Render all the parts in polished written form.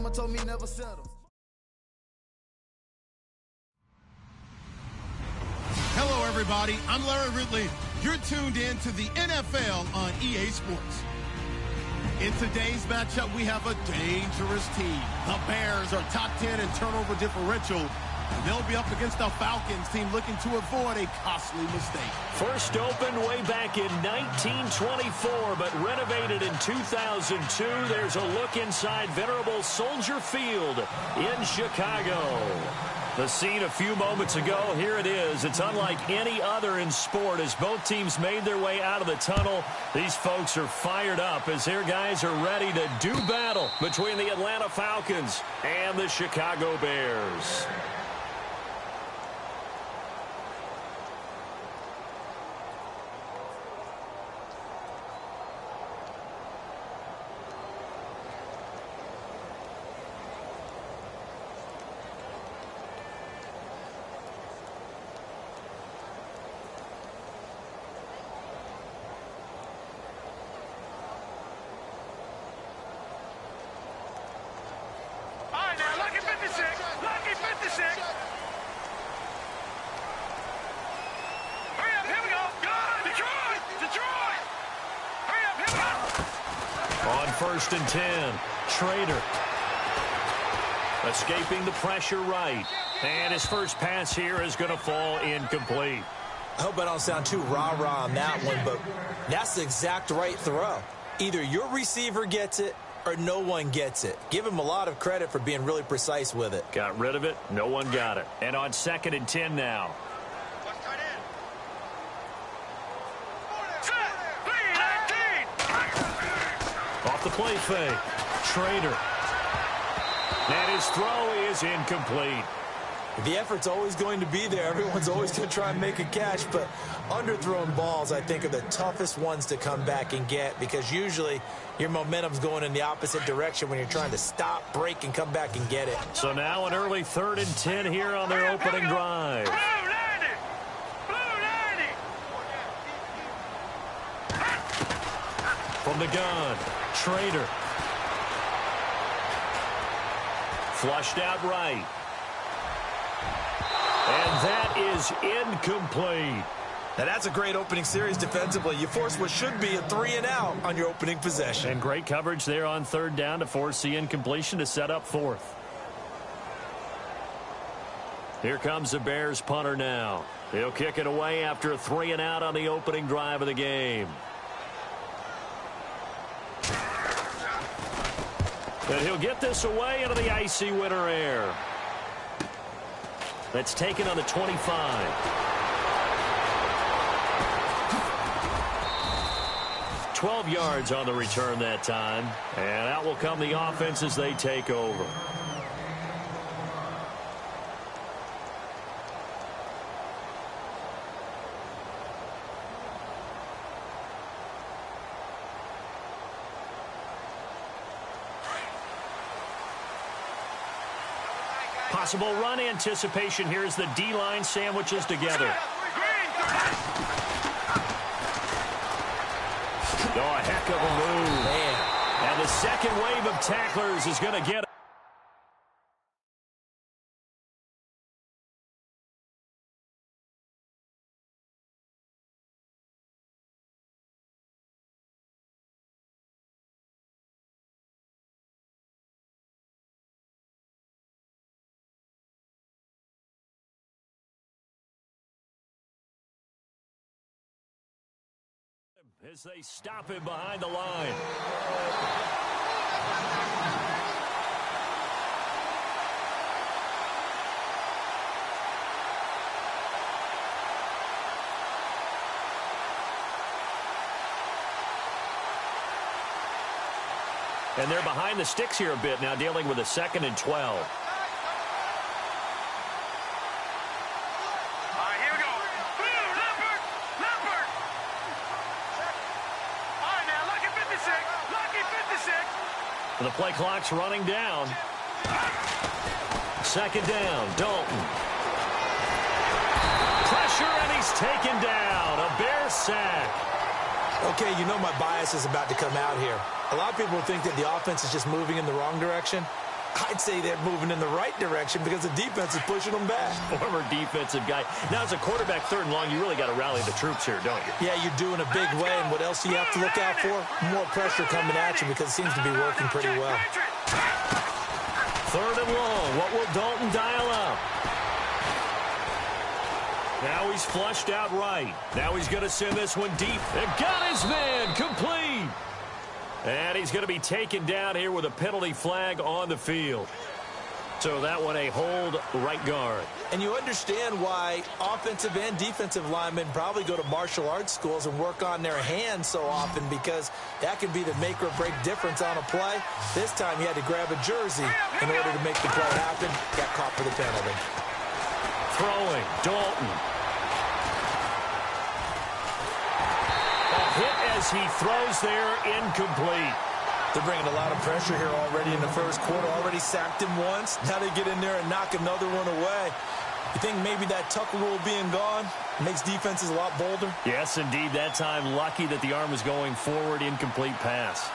mama told me never settle. Hello, everybody. I'm Larry Ridley. You're tuned in to the NFL on EA Sports. In today's matchup, we have a dangerous team. The Bears are top 10 in turnover differential, and they'll be up against the Falcons team looking to avoid a costly mistake. First opened way back in 1924, but renovated in 2002. There's a look inside venerable Soldier Field in Chicago. The scene a few moments ago, here it is. It's unlike any other in sport as both teams made their way out of the tunnel. These folks are fired up as their guys are ready to do battle between the Atlanta Falcons and the Chicago Bears. On 1st and 10, Trader. Escaping the pressure right. And his first pass here is going to fall incomplete. I hope I don't sound too rah-rah on that one, but that's the exact right throw. Either your receiver gets it or no one gets it. Give him a lot of credit for being really precise with it. Got rid of it. No one got it. And on 2nd and 10 now. Off the play fake. Trader. And his throw is incomplete. The effort's always going to be there. Everyone's always going to try and make a catch, but underthrown balls, I think, are the toughest ones to come back and get because usually your momentum's going in the opposite direction when you're trying to stop, break, and come back and get it. So now an early 3rd and 10 here on their opening drive. From the gun, Trader. Flushed out right. And that is incomplete. Now that's a great opening series defensively. You force what should be a 3-and-out on your opening possession. And great coverage there on 3rd down to force the incompletion to set up 4th. Here comes the Bears punter now. He'll kick it away after a 3-and-out on the opening drive of the game. And he'll get this away into the icy winter air. That's taken on the 25. 12 yards on the return that time. And out will come the offense as they take over. Possible run anticipation here as the D-line sandwiches together. Oh, a heck of a move. Man. And the second wave of tacklers is going to get as they stop him behind the line. And they're behind the sticks here a bit now, dealing with a 2nd and 12. The play clock's running down. 2nd down, Dalton. Pressure, and he's taken down. A Bear sack. Okay, you know my bias is about to come out here. A lot of people think that the offense is just moving in the wrong direction. I'd say they're moving in the right direction because the defense is pushing them back. Former defensive guy. Now, as a quarterback, 3rd and long, you really got to rally the troops here, don't you? Yeah, you're doing a big way, and what else do you have to look out for? More pressure coming at you because it seems to be working pretty well. 3rd and long. What will Dalton dial up? Now he's flushed out right. Now he's going to send this one deep. And got his man complete. And he's going to be taken down here with a penalty flag on the field. So that one a hold right guard. And you understand why offensive and defensive linemen probably go to martial arts schools and work on their hands so often, because that can be the make or break difference on a play. This time he had to grab a jersey in order to make the play happen. Got caught for the penalty. Throwing, Dalton. A hit as he throws there, incomplete. They're bringing a lot of pressure here already in the first quarter. Already sacked him once. Now they get in there and knock another one away. You think maybe that tuck rule being gone makes defenses a lot bolder? Yes, indeed. That time, lucky that the arm was going forward. Incomplete pass.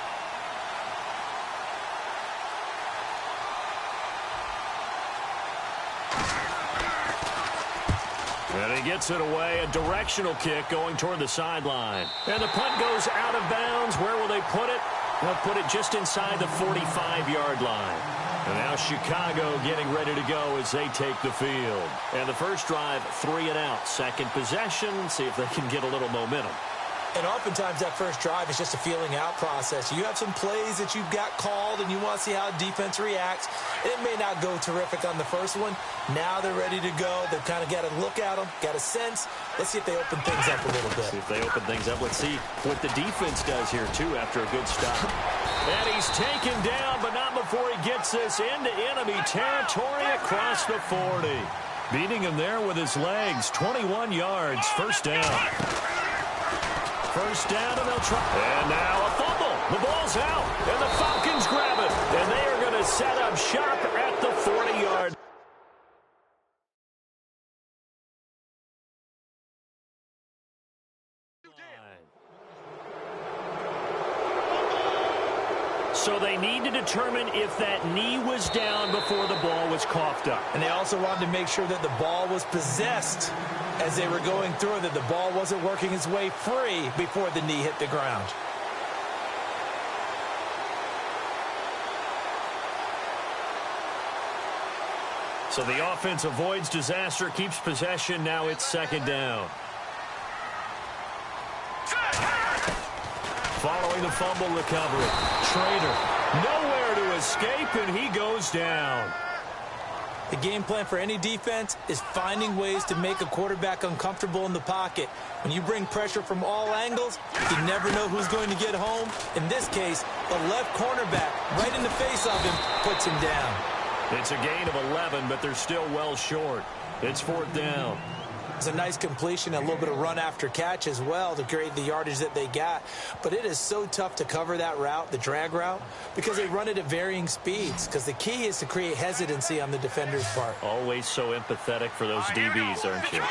And he gets it away. A directional kick going toward the sideline. And the punt goes out of bounds. Where will they put it? They'll put it just inside the 45-yard line. And now Chicago getting ready to go as they take the field. And the first drive, 3 and out. Second possession, see if they can get a little momentum. And oftentimes that first drive is just a feeling out process. You have some plays that you've got called and you want to see how defense reacts. It may not go terrific on the first one. Now they're ready to go. They've kind of got to look at them, got a sense. Let's see if they open things up a little bit. See if they open things up. Let's see what the defense does here, too, after a good stop. And he's taken down, but not before he gets this into enemy territory across the 40. Beating him there with his legs. 21 yards, first down. First down, and they'll try. And now a fumble. The ball's out, and the Falcons grab it. And they are going to set up shop at the 40-yard. So they need to determine if that knee was down before the ball was coughed up. And they also wanted to make sure that the ball was possessed as they were going through it, that the ball wasn't working its way free before the knee hit the ground. So the offense avoids disaster, keeps possession. Now it's second down. Following the fumble recovery, Schrader nowhere to escape, and he goes down. The game plan for any defense is finding ways to make a quarterback uncomfortable in the pocket. When you bring pressure from all angles, you never know who's going to get home. In this case, the left cornerback right in the face of him puts him down. It's a gain of 11, but they're still well short. It's fourth down. It's a nice completion, a little bit of run after catch as well to create the yardage that they got. But it is so tough to cover that route, the drag route, because they run it at varying speeds. Because the key is to create hesitancy on the defender's part. Always so empathetic for those DBs, aren't you?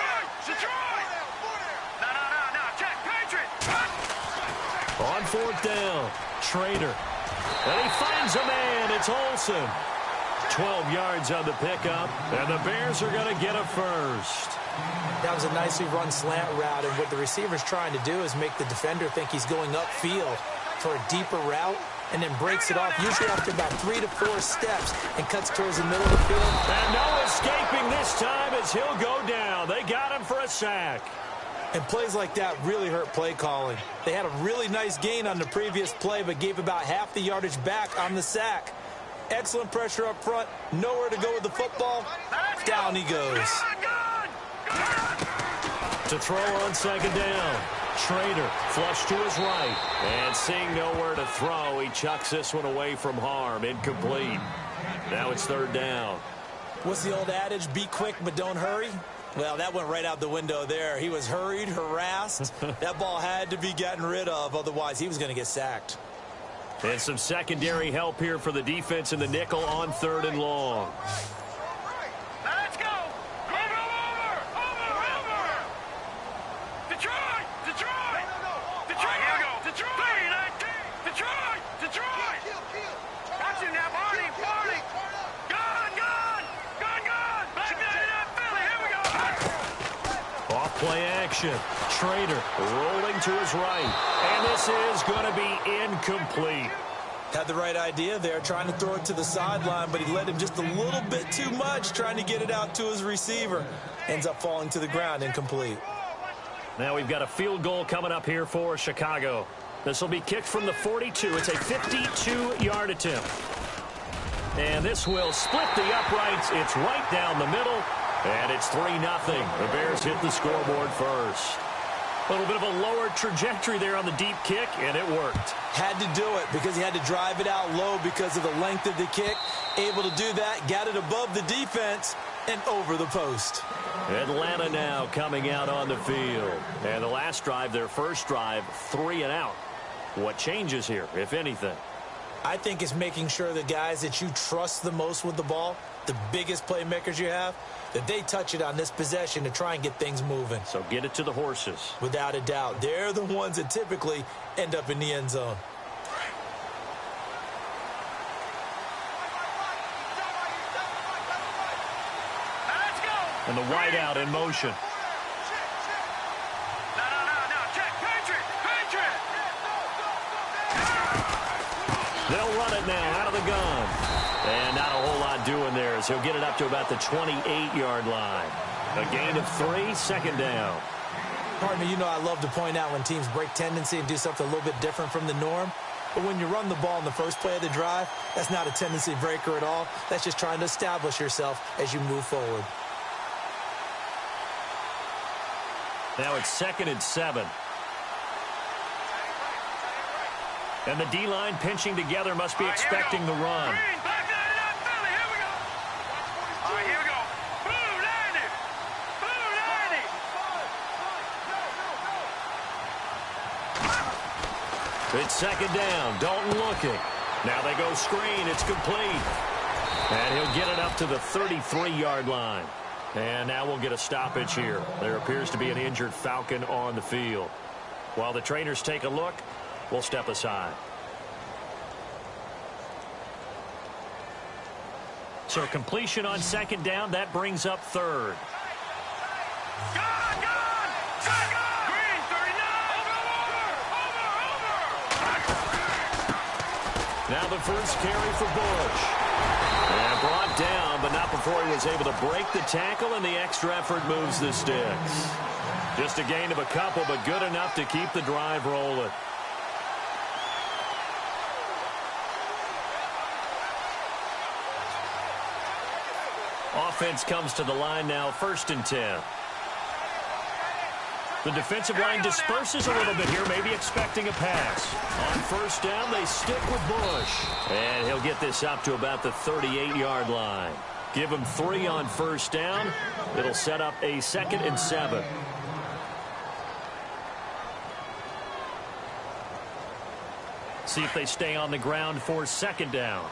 On fourth down, Schrader. And he finds a man. It's Olsen. 12 yards on the pickup, and the Bears are going to get a first. That was a nicely run slant route, and what the receiver's trying to do is make the defender think he's going upfield for a deeper route, and then breaks it off, usually after about 3 to 4 steps, and cuts towards the middle of the field. And no escaping this time as he'll go down. They got him for a sack. And plays like that really hurt play calling. They had a really nice gain on the previous play, but gave about half the yardage back on the sack. Excellent pressure up front, nowhere to go with the football. Down he goes. To throw on second down, Schrader flush to his right, and seeing nowhere to throw, he chucks this one away from harm, incomplete. Now it's third down. What's the old adage, be quick but don't hurry? Well, that went right out the window there. He was hurried, harassed. That ball had to be gotten rid of, otherwise he was going to get sacked. And some secondary help here for the defense in the nickel on third and long. Let's go! Over! Detroit! Detroit! Here we go! Detroit! Detroit! Got you now, Barney! Play action. Trader rolling to his right. And this is going to be incomplete. Had the right idea there, trying to throw it to the sideline, but he led him just a little bit too much, trying to get it out to his receiver. Ends up falling to the ground, incomplete. Now we've got a field goal coming up here for Chicago. This will be kicked from the 42. It's a 52-yard attempt. And this will split the uprights. It's right down the middle. And it's 3-0. The Bears hit the scoreboard first. A little bit of a lower trajectory there on the deep kick, and it worked. Had to do it because he had to drive it out low because of the length of the kick. Able to do that, got it above the defense, and over the post. Atlanta now coming out on the field. And the last drive, their first drive, 3 and out. What changes here, if anything? I think it's making sure the guys that you trust the most with the ball, the biggest playmakers you have, that they touch it on this possession to try and get things moving. So get it to the horses. Without a doubt. They're the ones that typically end up in the end zone. Let's go. And the wideout in motion. No. Check. Patriot. They'll run it now out of the gun. And not a whole lot doing there as he'll get it up to about the 28-yard line. A gain of 3, second down. Partner, you know I love to point out when teams break tendency and do something a little bit different from the norm. But when you run the ball in the first play of the drive, that's not a tendency breaker at all. That's just trying to establish yourself as you move forward. Now it's 2nd and 7. And the D-line pinching together must be expecting the run. Green, back that up, Philly. Here we go. All right, here we go. Blue 90. Blue 90. It's 2nd down. Dalton looking. Now they go screen. It's complete. And he'll get it up to the 33-yard line. And now we'll get a stoppage here. There appears to be an injured Falcon on the field. While the trainers take a look, we'll step aside. So completion on 2nd down. That brings up 3rd. Gone. Check on. Green 39. Over. Now the first carry for Bush. And brought down, but not before he was able to break the tackle, and the extra effort moves the sticks. Just a gain of a couple, but good enough to keep the drive rolling. Offense comes to the line now, 1st and 10. The defensive line disperses a little bit here, maybe expecting a pass. On 1st down, they stick with Bush. And he'll get this up to about the 38-yard line. Give him 3 on 1st down. It'll set up a 2nd and 7. See if they stay on the ground for 2nd down. All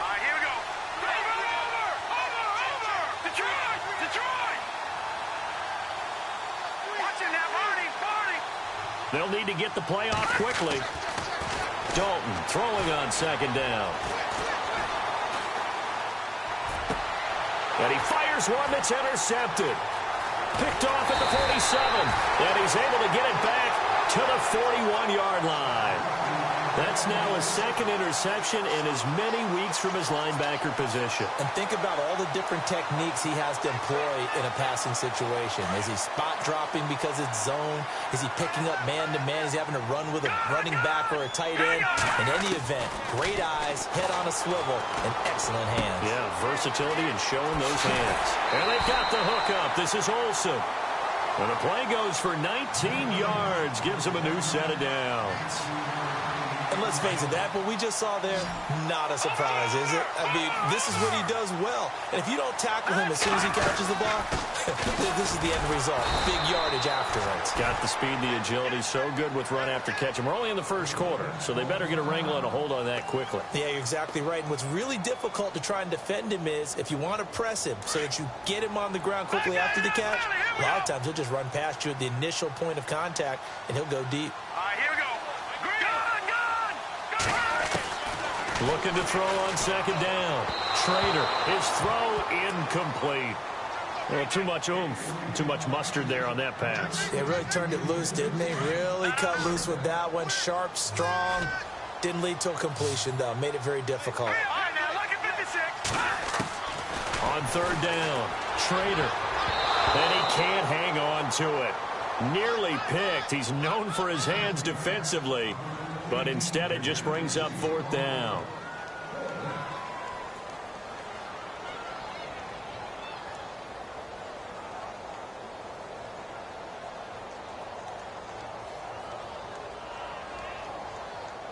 right, here we go. Over. Detroit. Watch him now, Barney. They'll need to get the play off quickly. Dalton throwing on 2nd down. And he fires one that's intercepted. Picked off at the 47. And he's able to get it back to the 41-yard line. That's now a 2nd interception in as many weeks from his linebacker position. And think about all the different techniques he has to employ in a passing situation. Is he spot dropping because it's zone? Is he picking up man-to-man? Is he having to run with a running back or a tight end? In any event, great eyes, head on a swivel, and excellent hands. Yeah, versatility and showing those hands. And they've got the hook up. This is Olsen. And the play goes for 19 yards. Gives him a new set of downs. And let's face it, that what we just saw there, not a surprise, is it? I mean, this is what he does well. And if you don't tackle him as soon as he catches the ball, this is the end result. Big yardage afterwards. Got the speed, the agility, so good with run after catch. And we're only in the 1st quarter, so they better get a wrangle and a hold on that quickly. Yeah, you're exactly right. And what's really difficult to try and defend him is if you want to press him so that you get him on the ground quickly after the catch, a lot of times he'll just run past you at the initial point of contact, and he'll go deep. All right, here we go. Looking to throw on 2nd down. Trader, his throw incomplete. Well, too much oomph, too much mustard there on that pass. They really turned it loose, didn't they? Really cut loose with that one. Sharp, strong. Didn't lead to a completion, though. Made it very difficult. All right, now look at 56. On third down, Schrader. And he can't hang on to it. Nearly picked. He's known for his hands defensively, but instead it just brings up fourth down.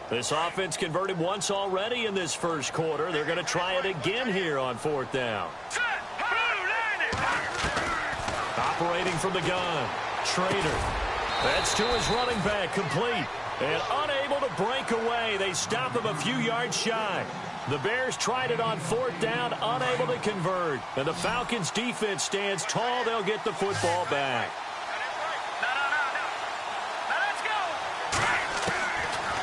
This offense converted once already in this first quarter. They're going to try it again here on fourth down. Operating from the gun, Schrader. That's to his running back, complete. And unable to break away. They stop him a few yards shy. The Bears tried it on fourth down, unable to convert. And the Falcons' defense stands tall. They'll get the football back.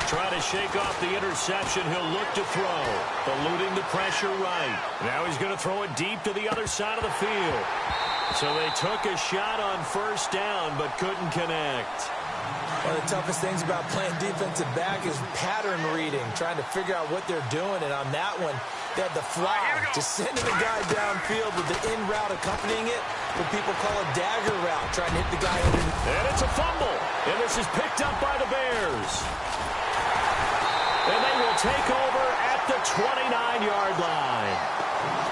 Try to shake off the interception. He'll look to throw. Eluding the pressure right. Now he's going to throw it deep to the other side of the field. So they took a shot on first down but couldn't connect. One of the toughest things about playing defensive back is pattern reading, trying to figure out what they're doing. And on that one, they had the fly, just sending the guy downfield with the in route accompanying it, what people call a dagger route, trying to hit the guy under. And it's a fumble. And this is picked up by the Bears. And they will take over at the 29-yard line.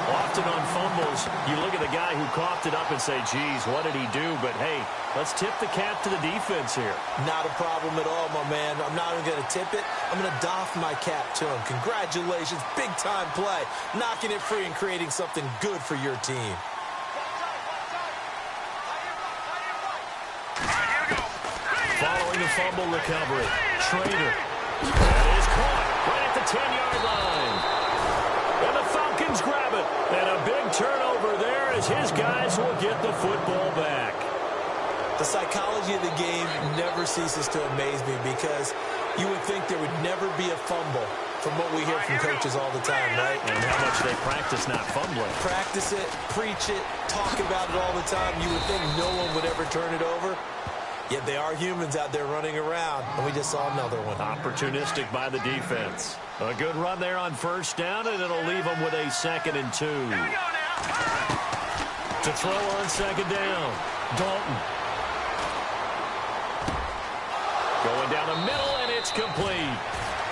Often on fumbles, you look at the guy who coughed it up and say, geez, what did he do? But, hey, let's tip the cap to the defense here. Not a problem at all, my man. I'm not even going to tip it. I'm going to doff my cap to him. Congratulations. Big-time play. Knocking it free and creating something good for your team. Following the fumble recovery, Schrader. That is caught right at the 10-yard line. And the Falcons grab it. And a big turnover there as his guys will get the football back. The psychology of the game never ceases to amaze me because you would think there would never be a fumble from what we hear from coaches all the time, right? And how much they practice not fumbling. Practice it, preach it, talk about it all the time. You would think no one would ever turn it over. Yet they are humans out there running around, and we just saw another one. Opportunistic by the defense. A good run there on first down, and it'll leave them with a 2nd and 2. To throw on second down, Dalton. Going down the middle, and it's complete.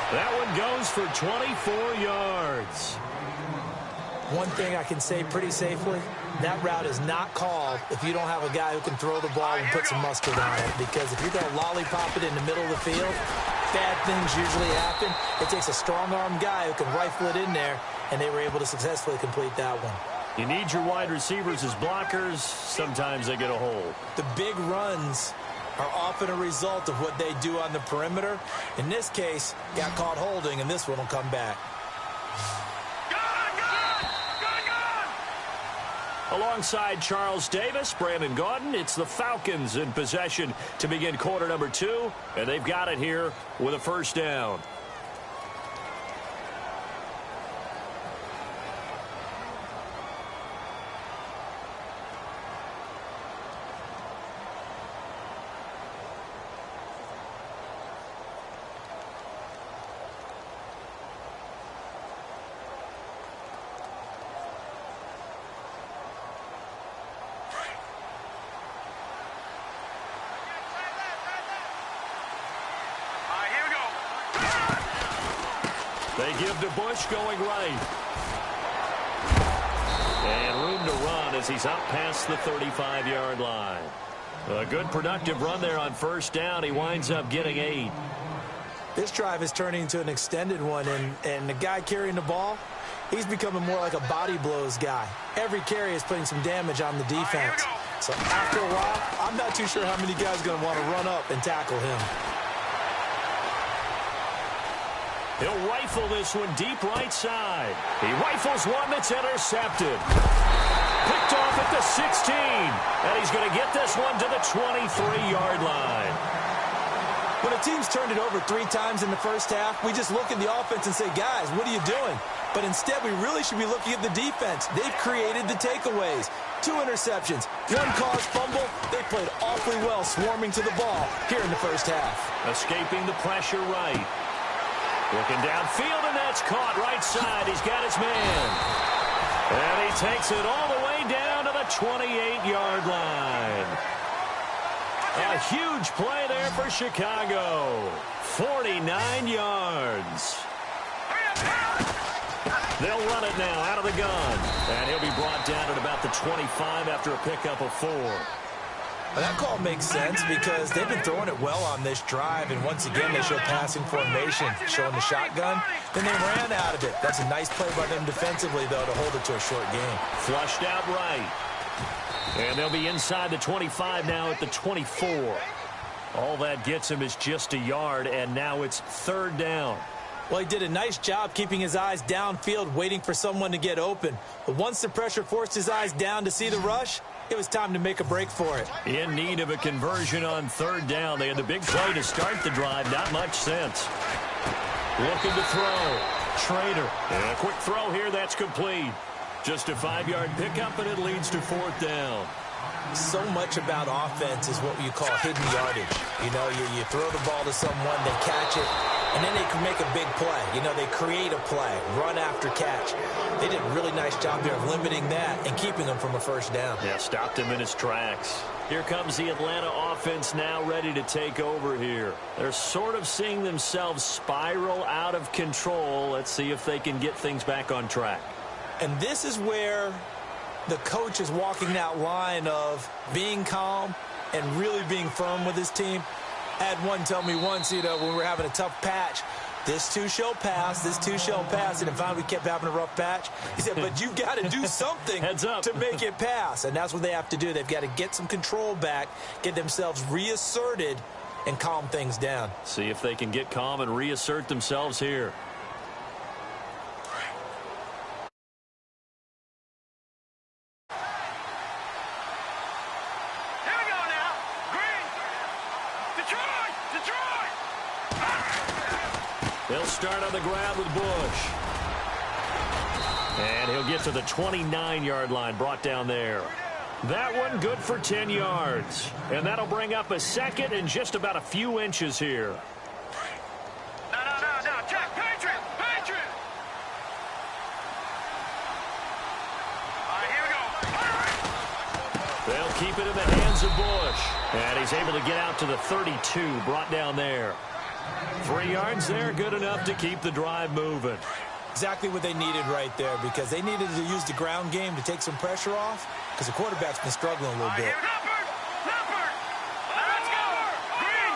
That one goes for 24 yards. One thing I can say pretty safely, that route is not called if you don't have a guy who can throw the ball and put some mustard on it. Because if you're going to lollipop it in the middle of the field, bad things usually happen. It takes a strong-armed guy who can rifle it in there, and they were able to successfully complete that one. You need your wide receivers as blockers. Sometimes they get a hold. The big runs are often a result of what they do on the perimeter. In this case, got caught holding, and this one will come back. Alongside Charles Davis, Brandon Gaudin, it's the Falcons in possession to begin quarter number 2, and they've got it here with a first down. They give to Bush going right. And room to run as he's up past the 35-yard line. A good productive run there on first down. He winds up getting 8. This drive is turning into an extended one, and the guy carrying the ball, he's becoming more like a body blows guy. Every carry is putting some damage on the defense. So after a while, I'm not too sure how many guys are going to want to run up and tackle him. He'll rifle this one deep right side. He rifles one that's intercepted. Picked off at the 16. And he's going to get this one to the 23-yard line. When a team's turned it over 3 times in the first half, we just look at the offense and say, guys, what are you doing? But instead, we really should be looking at the defense. They've created the takeaways. 2 interceptions, 1 caused fumble. They played awfully well swarming to the ball here in the first half. Escaping the pressure right. Looking downfield, and that's caught right side. He's got his man. And he takes it all the way down to the 28-yard line. A huge play there for Chicago. 49 yards. They'll run it now out of the gun. And he'll be brought down at about the 25 after a pickup of 4. Well, that call makes sense because they've been throwing it well on this drive, and once again they show passing formation, showing the shotgun. Then they ran out of it. That's a nice play by them defensively, though, to hold it to a short game. Flushed out right. And they'll be inside the 25 now at the 24. All that gets him is just a yard, and now it's 3rd down. Well, he did a nice job keeping his eyes downfield, waiting for someone to get open. But once the pressure forced his eyes down to see the rush, it was time to make a break for it. In need of a conversion on 3rd down. They had the big play to start the drive. Not much sense. Looking to throw. Schrader. And a quick throw here. That's complete. Just a 5-yard pickup, and it leads to 4th down. So much about offense is what you call hidden yardage. You know, you throw the ball to someone, they catch it, and then they can make a big play. You know, they create a play, run after catch. They did a really nice job there of limiting that and keeping them from a 1st down. Yeah, stopped him in his tracks. Here comes the Atlanta offense now ready to take over here. They're sort of seeing themselves spiral out of control. Let's see if they can get things back on track. And this is where the coach is walking that line of being calm and really being firm with his team. I had one tell me once, you know, when we were having a tough patch, this too shall pass, this too shall pass. And finally we kept having a rough patch. He said, but you've got to do something to make it pass. And that's what they have to do. They've got to get some control back, get themselves reasserted, and calm things down. See if they can get calm and reassert themselves here. They'll start on the ground with Bush. And he'll get to the 29-yard line, brought down there. That one good for 10 yards. And that'll bring up a 2nd and just about a few inches here. No, check, Patriot! All right, here we go. They'll keep it in the hands of Bush. And he's able to get out to the 32, brought down there. 3 yards there, good enough to keep the drive moving. Exactly what they needed right there, because they needed to use the ground game to take some pressure off, because the quarterback's been struggling a little bit. Leopard! Let's go! Green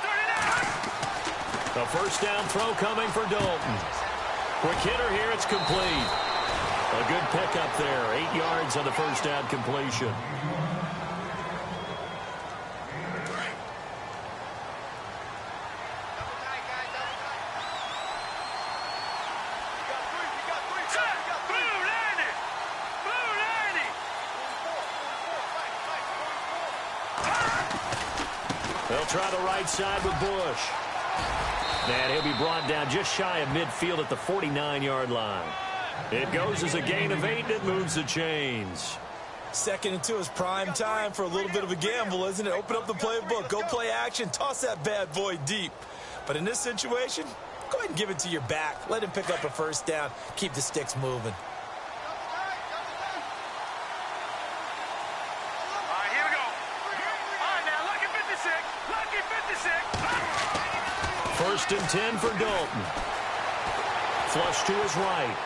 39! A 1st down throw coming for Dalton. Quick hitter here, it's complete. A good pickup there, 8 yards on the 1st down completion. They'll try the right side with Bush. And he'll be brought down just shy of midfield at the 49-yard line. It goes as a gain of 8, and it moves the chains. 2nd and 2 is prime time for a little bit of a gamble, isn't it? Open up the playbook, go play action, toss that bad boy deep. But in this situation, go ahead and give it to your back. Let him pick up a 1st down, keep the sticks moving. First and 10 for Dalton. Flush to his right.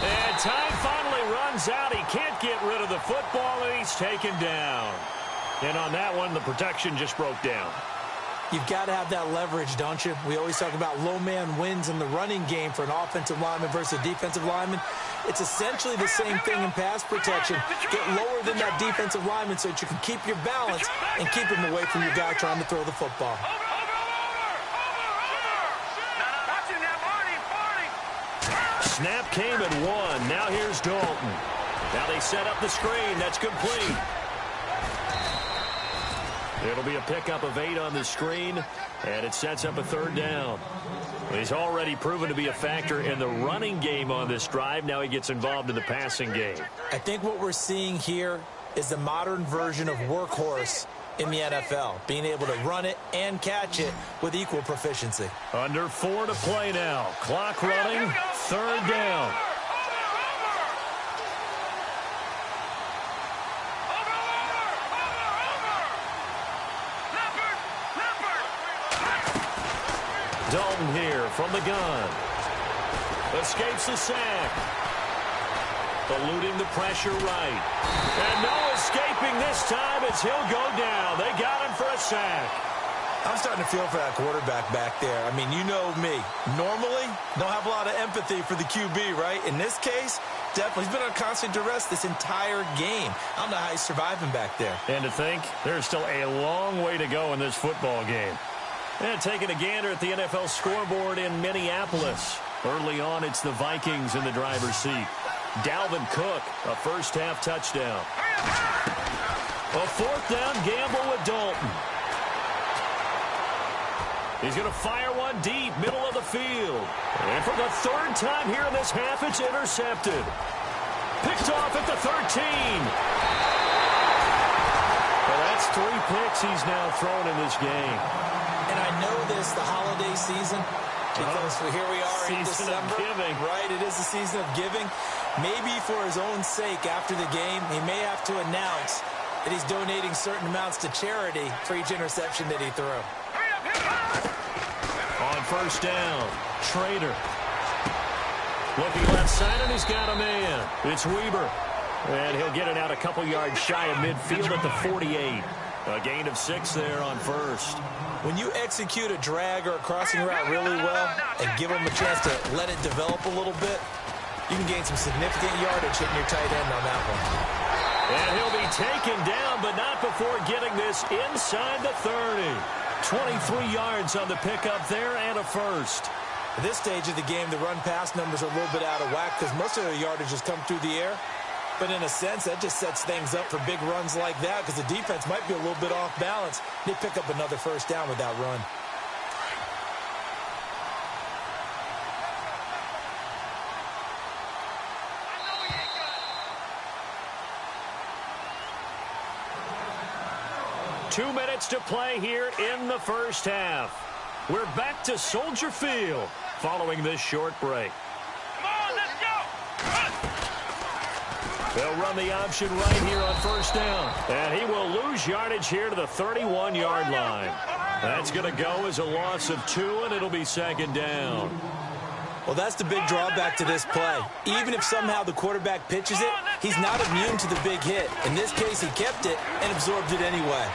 And time finally runs out. He can't get rid of the football, and he's taken down. And on that one, the protection just broke down. You've got to have that leverage, don't you? We always talk about low man wins in the running game for an offensive lineman versus a defensive lineman. It's essentially the same thing in pass protection. Get lower than that defensive lineman so that you can keep your balance and keep him away from your guy trying to throw the football. Snap came at 1. Now here's Dalton. Now they set up the screen. That's complete. It'll be a pickup of 8 on the screen, And it sets up a third down. He's already proven to be a factor in the running game on this drive. Now he gets involved in the passing game. I think what we're seeing here is the modern version of workhorse in the NFL, being able to run it and catch it with equal proficiency. Under 4 to play now. Clock running, third down. Dalton here from the gun. Escapes the sack. Eluding the pressure right. And no escaping this time as he'll go down. They got him for a sack. I'm starting to feel for that quarterback back there. I mean, you know me. Normally, don't have a lot of empathy for the QB, right? In this case, definitely. He's been under constant duress this entire game. I don't know how he's surviving back there. And to think, there's still a long way to go in this football game. And taking a gander at the NFL scoreboard in Minneapolis. Early on, it's the Vikings in the driver's seat. Dalvin Cook, a first-half touchdown. A fourth down gamble with Dalton. He's going to fire one deep, middle of the field. And for the third time here in this half, it's intercepted. Picked off at the 13. Well, that's 3 picks he's now thrown in this game. And I know this, the holiday season, because here we are in December. Season of giving. Right, it is the season of giving. Maybe for his own sake after the game, he may have to announce that he's donating certain amounts to charity for each interception that he threw. On first down, Trader. Looking left side, and he's got a man. It's Weber. And he'll get it out a couple yards shy of midfield at the 48. A gain of 6 there on first. When you execute a drag or a crossing route really well and give them a chance to let it develop a little bit, you can gain some significant yardage hitting your tight end on that one. And he'll be taken down, but not before getting this inside the 30. 23 yards on the pickup there and a first. At this stage of the game, the run-pass numbers are a little bit out of whack because most of their yardage has come through the air. But in a sense, that just sets things up for big runs like that because the defense might be a little bit off balance. They pick up another first down with that run. Two minutes to play here in the first half. We're back to Soldier Field following this short break. Come on, let's go! They'll run the option right here on first down. And he will lose yardage here to the 31-yard line. That's going to go as a loss of 2, and it'll be second down. Well, that's the big drawback to this play. Even if somehow the quarterback pitches it, he's not immune to the big hit. In this case, he kept it and absorbed it anyway.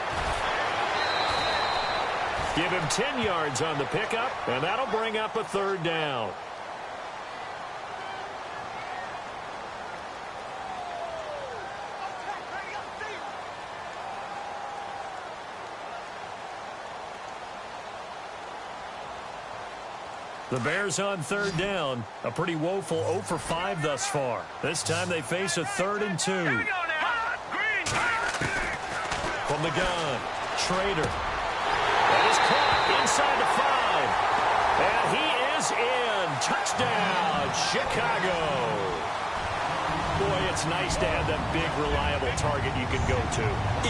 Give him 10 yards on the pickup, and that'll bring up a third down. The Bears on third down. A pretty woeful 0 for 5 thus far. This time they face a 3rd and 2. From the gun, Trader. That is caught inside the 5. And he is in. Touchdown, Chicago. Boy, it's nice to have that big, reliable target you can go to.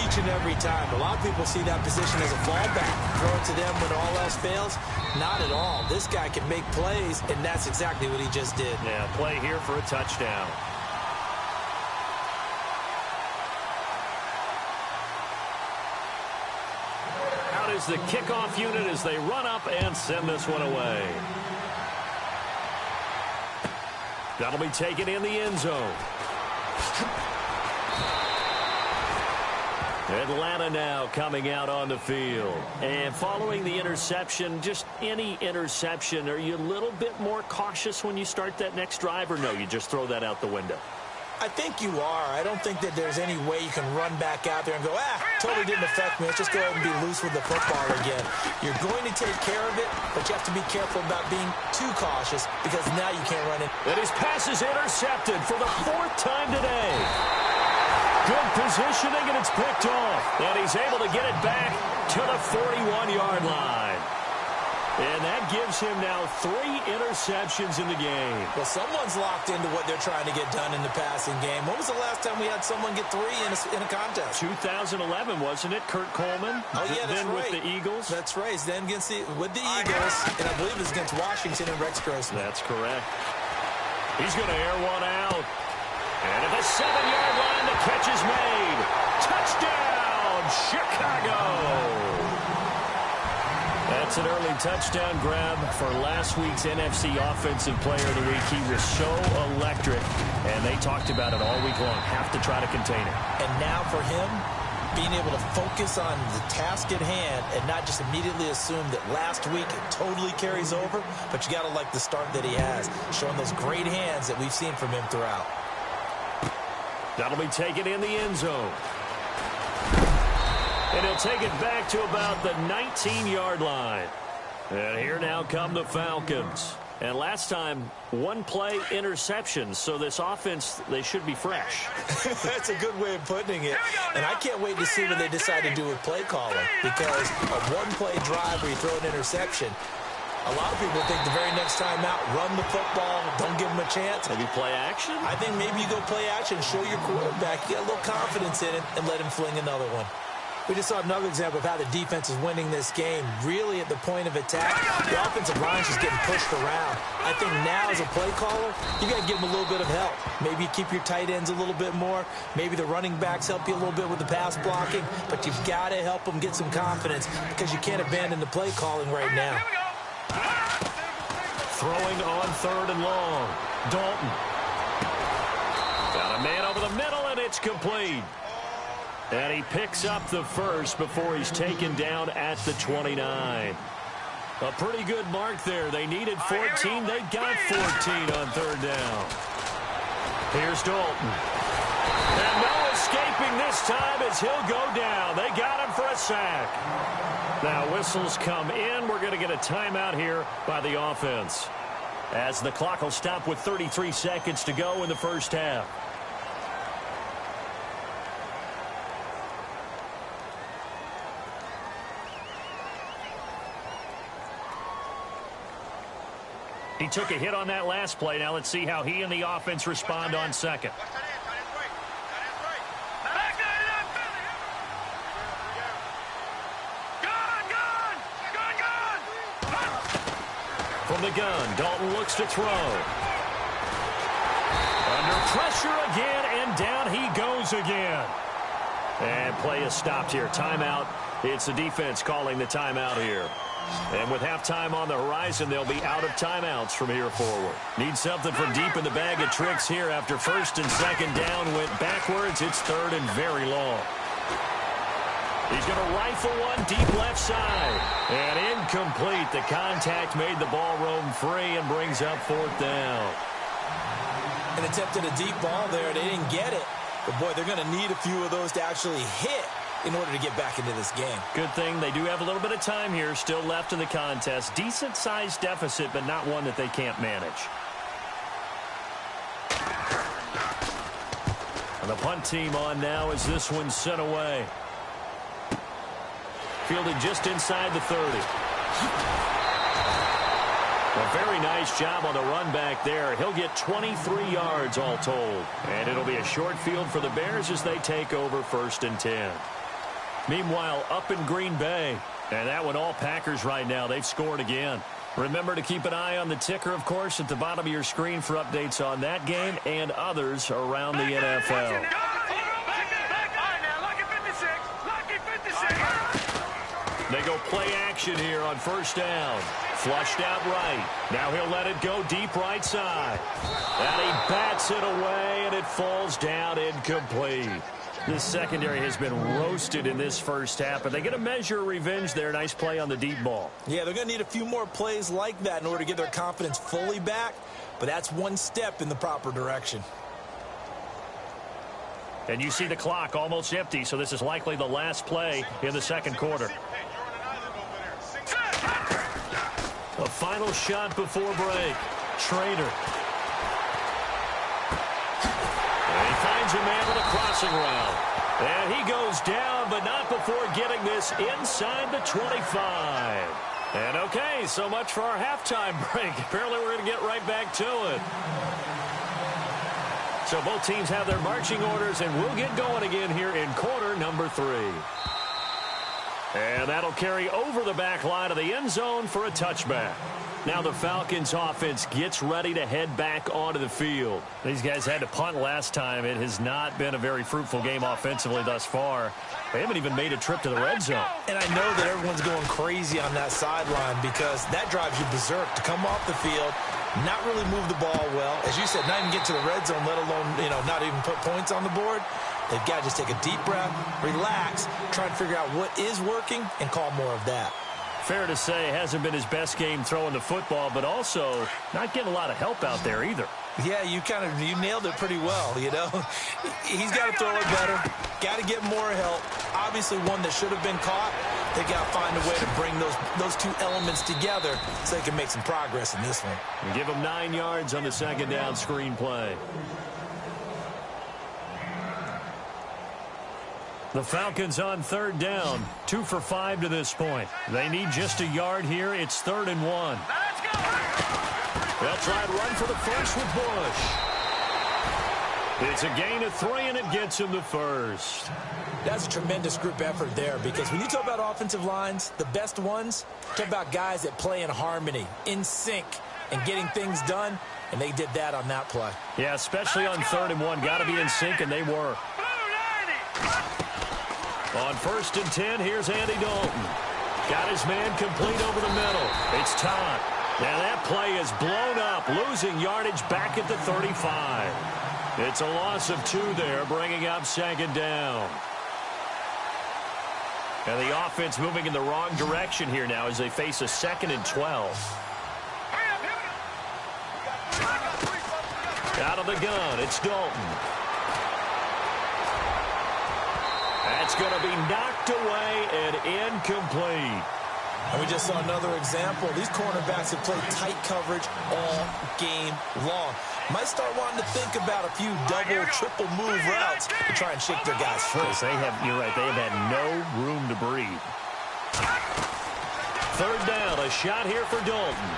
Each and every time. A lot of people see that position as a fallback. Throw it to them when all else fails. Not at all. This guy can make plays, and that's exactly what he just did. Yeah, play here for a touchdown. Out is the kickoff unit as they run up and send this one away. That'll be taken in the end zone. Atlanta now coming out on the field. And following the interception, just any interception, are you a little bit more cautious when you start that next drive, or no, you just throw that out the window? I think you are. I don't think that there's any way you can run back out there and go, totally didn't affect me. Let's just go ahead and be loose with the football again. You're going to take care of it, but you have to be careful about being too cautious because now you can't run it. And his pass is intercepted for the 4th time today. Good positioning, and it's picked off. And he's able to get it back to the 41-yard line. And that gives him now 3 interceptions in the game. Well, someone's locked into what they're trying to get done in the passing game. When was the last time we had someone get 3 in a contest? 2011, wasn't it? Kurt Coleman. Oh, yeah, that's then right. with the Eagles. That's right. Then with the Eagles, and I believe it's against Washington and Rex Grossman. That's correct. He's going to air one out. And at the 7-yard line, the catch is made. Touchdown, Chicago! That's an early touchdown grab for last week's NFC Offensive Player of the Week. He was so electric, and they talked about it all week long. Have to try to contain it. And now for him, being able to focus on the task at hand and not just immediately assume that last week it totally carries over, but you got to like the start that he has, showing those great hands that we've seen from him throughout. That'll be taken in the end zone. And he'll take it back to about the 19-yard line. And here now come the Falcons. And last time, 1-play interceptions. So this offense, they should be fresh. That's a good way of putting it. And I can't wait to see what they decide to do with play calling. Because a 1-play drive where you throw an interception, a lot of people think the very next time out, run the football, don't give them a chance. Maybe play action? I think maybe you go play action, show your quarterback, you get a little confidence in it, and let him fling another one. We just saw another example of how the defense is winning this game. Really at the point of attack, the offensive line's just getting pushed around. I think now as a play caller, you got to give them a little bit of help. Maybe you keep your tight ends a little bit more. Maybe the running backs help you a little bit with the pass blocking. But you've got to help them get some confidence because you can't abandon the play calling right now. Throwing on 3rd and long. Dalton. Got a man over the middle, and it's complete. And he picks up the first before he's taken down at the 29. A pretty good mark there. They needed 14. They got 14 on 3rd down. Here's Dalton. And no escaping this time as he'll go down. They got him for a sack. Now whistles come in. We're going to get a timeout here by the offense, as the clock will stop with 33 seconds to go in the first half. He took a hit on that last play. Now let's see how he and the offense respond on second. From the gun, Dalton looks to throw. Under pressure again, and down he goes again. And play is stopped here. Timeout. It's the defense calling the timeout here. And with halftime on the horizon, they'll be out of timeouts from here forward. Need something from deep in the bag of tricks here after 1st and 2nd down went backwards. It's 3rd and very long. He's going to rifle one deep left side. And incomplete. The contact made the ball roam free and brings up 4th down. And attempted a deep ball there. They didn't get it. But, boy, they're going to need a few of those to actually hit in order to get back into this game. Good thing they do have a little bit of time here still left in the contest. Decent-sized deficit, but not one that they can't manage. And the punt team on now as this one's sent away. Fielded just inside the 30. A very nice job on the run back there. He'll get 23 yards all told. And it'll be a short field for the Bears as they take over 1st and 10. Meanwhile, up in Green Bay, and that one all Packers right now. They've scored again. Remember to keep an eye on the ticker, of course, at the bottom of your screen for updates on that game and others around the NFL. They go play action here on 1st down. Flushed out right. Now he'll let it go deep right side. And he bats it away, and it falls down incomplete. This secondary has been roasted in this first half, but they get a measure of revenge there. Nice play on the deep ball. Yeah, they're going to need a few more plays like that in order to get their confidence fully back, but that's one step in the proper direction. And you see the clock almost empty, so this is likely the last play in the 2nd quarter. A final shot before break. Trader. And he finds a man with a crossing route. And he goes down, but not before getting this inside the 25. And okay, so much for our halftime break. Apparently we're going to get right back to it. So both teams have their marching orders, and we'll get going again here in quarter number 3. And that'll carry over the back line of the end zone for a touchback. Now the Falcons offense gets ready to head back onto the field. These guys had to punt last time. It has not been a very fruitful game offensively thus far. They haven't even made a trip to the red zone. And I know that everyone's going crazy on that sideline because that drives you berserk to come off the field, not really move the ball well. As you said, not even get to the red zone, let alone, not even put points on the board. They've got to just take a deep breath, relax, try and figure out what is working, and call more of that. Fair to say, hasn't been his best game throwing the football, but also not getting a lot of help out there either. Yeah, you nailed it pretty well, He's got to throw it better, got to get more help. Obviously, one that should have been caught. They got to find a way to bring those two elements together so they can make some progress in this one. And give him 9 yards on the second down screen play. The Falcons on third down, 2 for 5 to this point. They need just a yard here. It's 3rd and 1. Let's go! They'll try and run for the first with Bush. It's a gain of 3, and it gets him the first. That's a tremendous group effort there because when you talk about offensive lines, the best ones, talk about guys that play in harmony, in sync, and getting things done, and they did that on that play. Yeah, especially on 3rd and 1. Got to be in sync, and they were. On 1st and 10, here's Andy Dalton. Got his man complete over the middle. It's Todd. Now that play is blown up, losing yardage back at the 35. It's a loss of 2 there, bringing up 2nd down. And the offense moving in the wrong direction here now as they face a 2nd and 12. Out of the gun, it's Dalton. That's going to be knocked away and incomplete. And we just saw another example. These cornerbacks have played tight coverage all game long. Might start wanting to think about a few double, triple move routes to try and shake their guys free. You're right, they have had no room to breathe. 3rd down, a shot here for Dalton.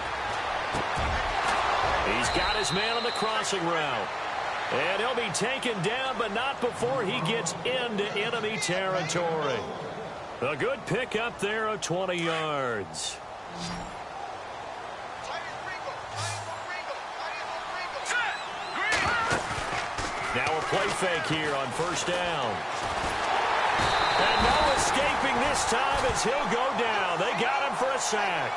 He's got his man on the crossing route. And he'll be taken down, but not before he gets into enemy territory. A good pickup there of 20 yards. Now a play fake here on 1st down. And no escaping this time as he'll go down. They got him for a sack.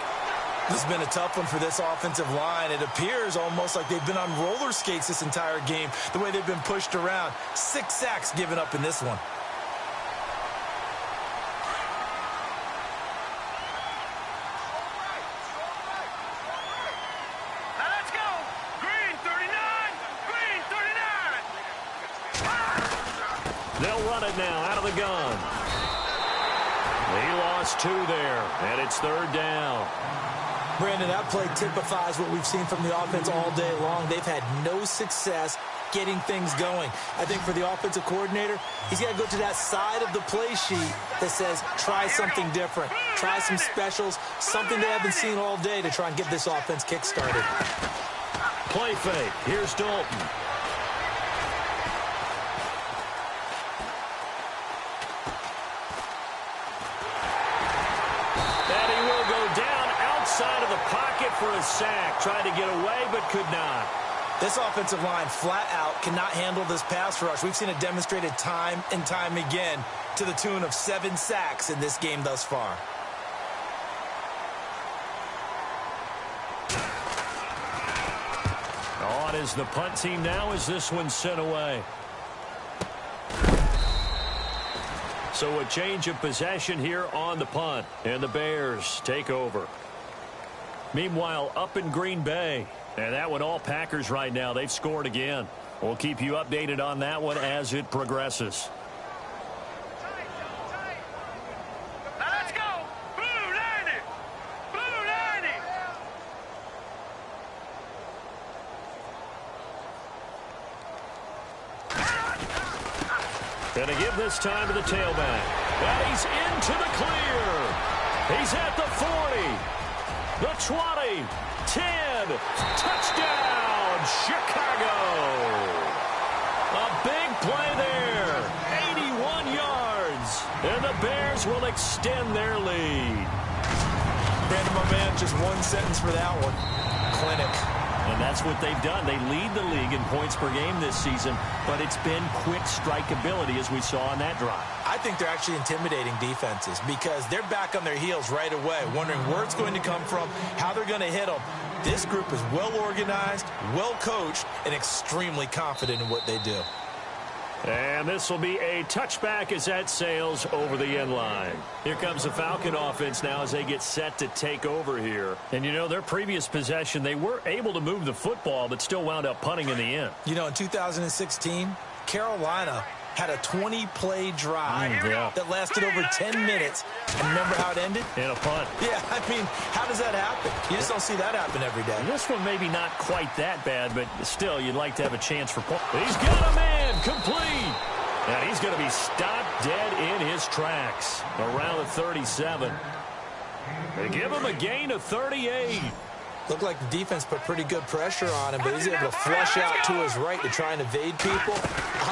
This has been a tough one for this offensive line. It appears almost like they've been on roller skates this entire game, the way they've been pushed around. 6 sacks given up in this one. Let's go! Green 39! Green 39! They'll run it now out of the gun. He lost 2 there, and it's 3rd down. Brandon, that play typifies what we've seen from the offense all day long. They've had no success getting things going. I think for the offensive coordinator, he's got to go to that side of the play sheet that says, try something different. Try some specials, something they haven't seen all day to try and get this offense kick-started. Play fake. Here's Dalton. And he will go down outside of the pocket for a sack. Tried to get away, but could not. This offensive line flat out cannot handle this pass rush. We've seen it demonstrated time and time again to the tune of 7 sacks in this game thus far. On is the punt team now as this one's sent away. So a change of possession here on the punt, and the Bears take over. Meanwhile, up in Green Bay, and that one all Packers right now. They've scored again. We'll keep you updated on that one as it progresses. Let's go! Blue 90! Blue 90! Going to give this time to the tailback. And he's into the clear. He's at the 40. The 20, 10, touchdown, Chicago. A big play there, 81 yards, and the Bears will extend their lead. Brandon, my man, just one sentence for that one. Clinic. And that's what they've done. They lead the league in points per game this season, but it's been quick strikeability as we saw on that drive. I think they're actually intimidating defenses because they're back on their heels right away, wondering where it's going to come from, how they're going to hit them. This group is well organized, well coached, and extremely confident in what they do. And this will be a touchback as that sails over the end line. Here comes the Falcon offense now as they get set to take over here. And, you know, their previous possession, they were able to move the football but still wound up punting in the end. You know, in 2016, Carolina had a 20-play drive that lasted over 10 minutes. And remember how it ended? In a punt. Yeah, I mean, how does that happen? You just don't see that happen every day. This one maybe not quite that bad, but still, you'd like to have a chance for point. He's got a man complete. And he's going to be stopped dead in his tracks around the 37. They give him a gain of 38. Looked like the defense put pretty good pressure on him, but he's able to flush out to his right to try and evade people.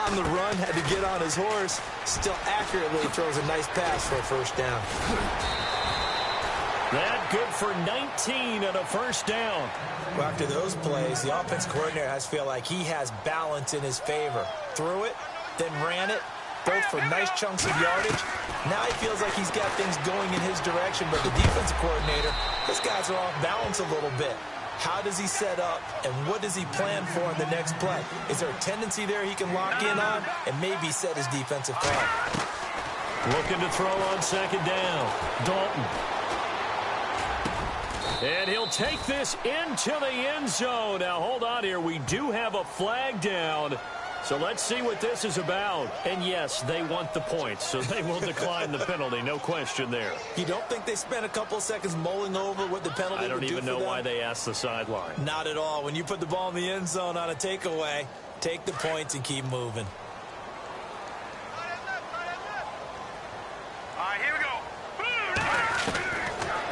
On the run, had to get on his horse. Still accurately throws a nice pass for a first down. That good for 19 and a first down. Well, after those plays, the offense coordinator has to feel like he has balance in his favor. Threw it, then ran it, both for nice chunks of yardage. Now he feels like he's got things going in his direction, but the defensive coordinator, his guys are off balance a little bit. How does he set up, and what does he plan for in the next play? Is there a tendency there he can lock in on and maybe set his defensive call? Looking to throw on second down. Dalton. And he'll take this into the end zone. Now, hold on here. We do have a flag down. So let's see what this is about. And yes, they want the points, so they will decline the penalty. No question there. You don't think they spent a couple of seconds mulling over what the penalty would do? I don't even know why they asked the sideline. Not at all. When you put the ball in the end zone on a takeaway, take the points and keep moving. All right, here we go.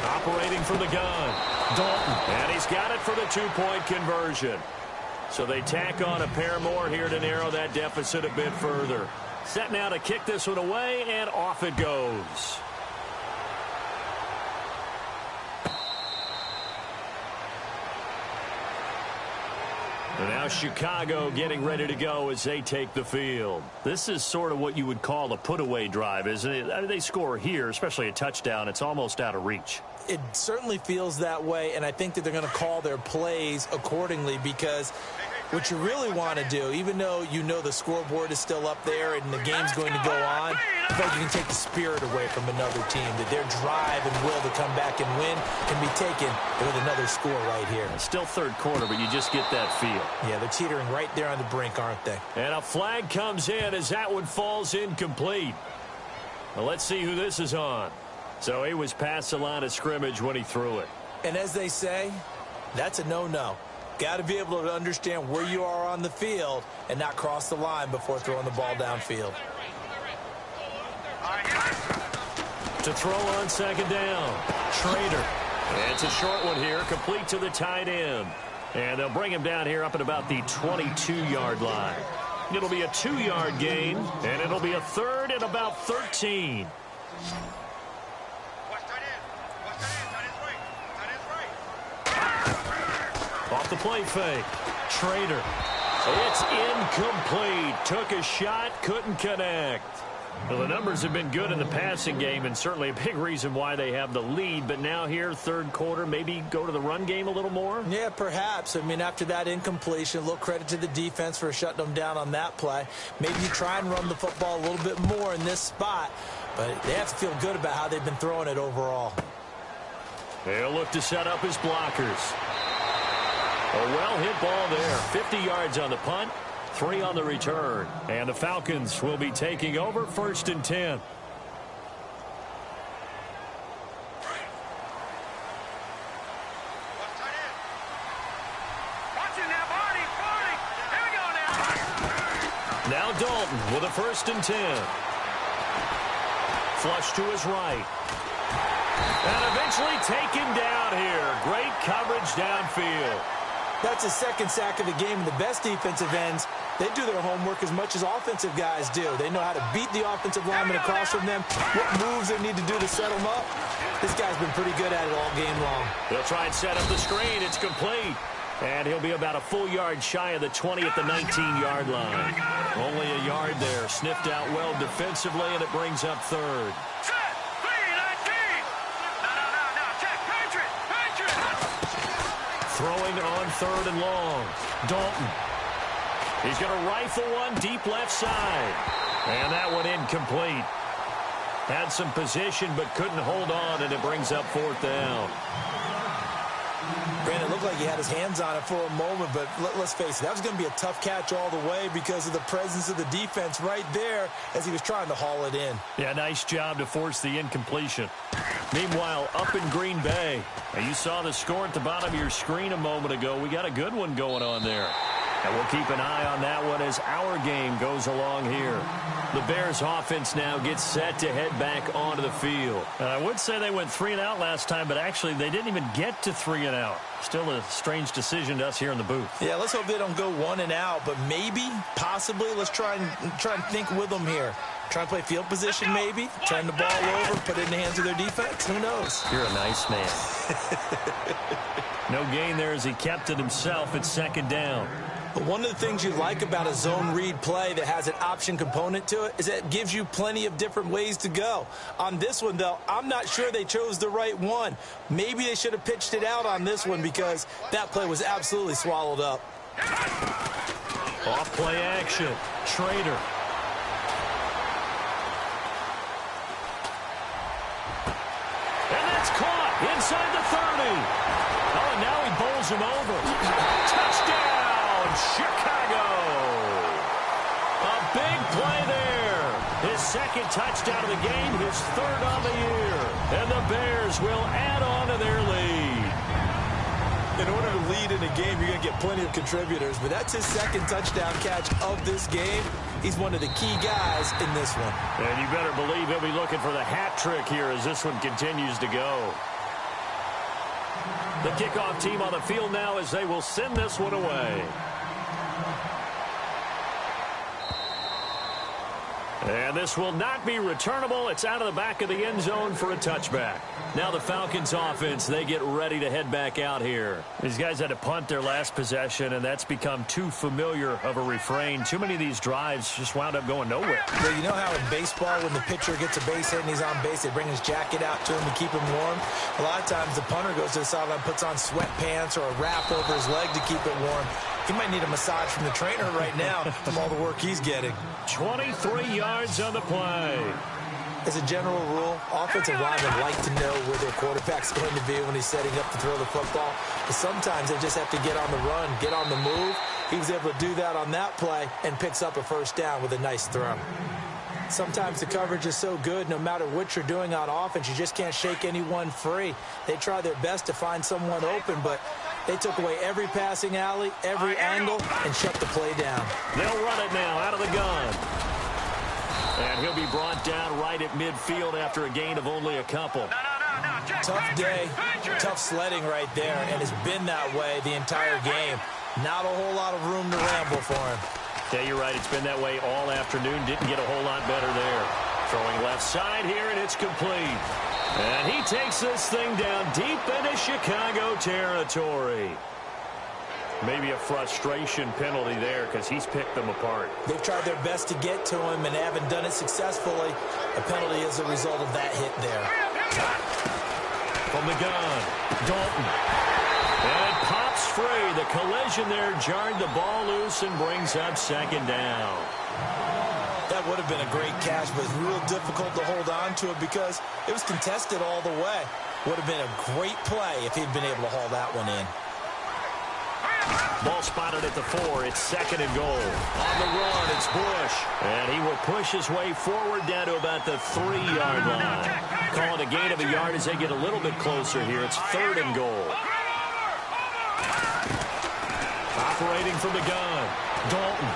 Operating from the gun, Dalton. And he's got it for the two-point conversion. So they tack on a pair more here to narrow that deficit a bit further. Set now to kick this one away, and off it goes. And now Chicago getting ready to go as they take the field. This is sort of what you would call a put-away drive, isn't it? I mean, they score here, especially a touchdown. It's almost out of reach. It certainly feels that way, and I think that they're going to call their plays accordingly because what you really want to do, even though you know the scoreboard is still up there and the game's going to go on, I feel like you can take the spirit away from another team, that their drive and will to come back and win can be taken with another score right here. Still third quarter, but you just get that feel. Yeah, they're teetering right there on the brink, aren't they? And a flag comes in as that one falls incomplete. Well, let's see who this is on. So he was past the line of scrimmage when he threw it. And as they say, that's a no-no. Got to be able to understand where you are on the field and not cross the line before throwing the ball downfield. To throw on second down, Schrader. It's a short one here, complete to the tight end. And they'll bring him down here up at about the 22-yard line. It'll be a 2-yard gain, and it'll be a third and about 13. Off the play fake, Schrader. It's incomplete. Took a shot, couldn't connect. Well, the numbers have been good in the passing game and certainly a big reason why they have the lead. But now here, third quarter, maybe go to the run game a little more? Yeah, perhaps. I mean, after that incompletion, a little credit to the defense for shutting them down on that play. Maybe you try and run the football a little bit more in this spot. But they have to feel good about how they've been throwing it overall. They'll look to set up his blockers. A well-hit ball there. 50 yards on the punt, 3 on the return. And the Falcons will be taking over 1st and 10. Now Dalton with a 1st and 10. Flush to his right. And eventually taken down here. Great coverage downfield. That's his second sack of the game. And the best defensive ends, they do their homework as much as offensive guys do. They know how to beat the offensive lineman across from them, what moves they need to do to set them up. This guy's been pretty good at it all game long. They'll try and set up the screen. It's complete. And he'll be about a full yard shy of the 20 at the 19-yard line. Only a yard there. Sniffed out well defensively, and it brings up third. Throwing on third and long. Dalton. He's going to rifle one deep left side. And that one incomplete. Had some position but couldn't hold on, and it brings up fourth down. Brandon, it looked like he had his hands on it for a moment, but let's face it, that was going to be a tough catch all the way because of the presence of the defense right there as he was trying to haul it in. Yeah, nice job to force the incompletion. Meanwhile, up in Green Bay, you saw the score at the bottom of your screen a moment ago. We got a good one going on there. And we'll keep an eye on that one as our game goes along here. The Bears offense now gets set to head back onto the field. I would say they went 3 and out last time, but actually they didn't even get to 3 and out. Still a strange decision to us here in the booth. Yeah, let's hope they don't go 1 and out, but maybe, possibly, let's try and think with them here. Try and play field position maybe, turn the ball over, put it in the hands of their defense. Who knows? You're a nice man. No gain there as he kept it himself at second down. But one of the things you like about a zone read play that has an option component to it is that it gives you plenty of different ways to go. On this one, though, I'm not sure they chose the right one. Maybe they should have pitched it out on this one because that play was absolutely swallowed up. Off play action. Schrader. And that's caught inside the 30. Oh, and now he bowls him over. Touchdown! Chicago. A big play there. His second touchdown of the game, his third on the year. And the Bears will add on to their lead. In order to lead in a game, you're going to get plenty of contributors, but that's his second touchdown catch of this game. He's one of the key guys in this one. And you better believe he'll be looking for the hat trick here as this one continues to go. The kickoff team on the field now as they will send this one away. And this will not be returnable. It's out of the back of the end zone for a touchback. Now the Falcons offense, they get ready to head back out here. These guys had to punt their last possession, and that's become too familiar of a refrain. Too many of these drives just wound up going nowhere. Well, you know how in baseball when the pitcher gets a base hit and he's on base, they bring his jacket out to him to keep him warm? A lot of times the punter goes to the sideline, puts on sweatpants or a wrap over his leg to keep it warm. He might need a massage from the trainer right now from all the work he's getting. 23 yards on the play. As a general rule, offensive linemen like to know where their quarterback's going to be when he's setting up to throw the football. But sometimes they just have to get on the run, get on the move. He was able to do that on that play and picks up a first down with a nice throw. Sometimes the coverage is so good, no matter what you're doing on offense, you just can't shake anyone free. They try their best to find someone open, but they took away every passing alley, every angle, and shut the play down. They'll run it now out of the gun. And he'll be brought down right at midfield after a gain of only a couple. Tough day, tough sledding right there, and it's been that way the entire game. Not a whole lot of room to ramble for him. Yeah, you're right. It's been that way all afternoon. Didn't get a whole lot better there. Throwing left side here, and it's complete. And he takes this thing down deep into Chicago territory. Maybe a frustration penalty there because he's picked them apart. They've tried their best to get to him and haven't done it successfully. A penalty is a result of that hit there. From the gun, Dalton. And it pops free. The collision there jarred the ball loose and brings up second down. That would have been a great catch, but it's real difficult to hold on to it because it was contested all the way. Would have been a great play if he'd been able to haul that one in. Ball spotted at the 4. It's second and goal. On the run, it's Bush. And he will push his way forward down to about the 3-yard line. Calling a gain of a yard as they get a little bit closer here. It's third and goal. Operating from the gun, Dalton.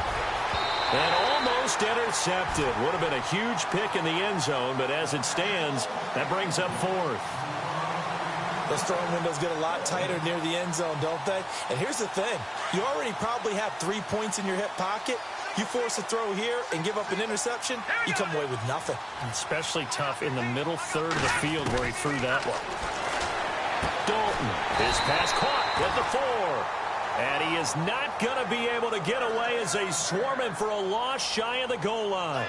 And almost intercepted. Would have been a huge pick in the end zone, but as it stands, that brings up fourth. Those throwing windows get a lot tighter near the end zone, don't they? And here's the thing. You already probably have 3 points in your hip pocket. You force a throw here and give up an interception, you come away with nothing. Especially tough in the middle third of the field where he threw that one. Dalton, his pass caught at the 4. And he is not going to be able to get away as they swarm him for a loss shy of the goal line.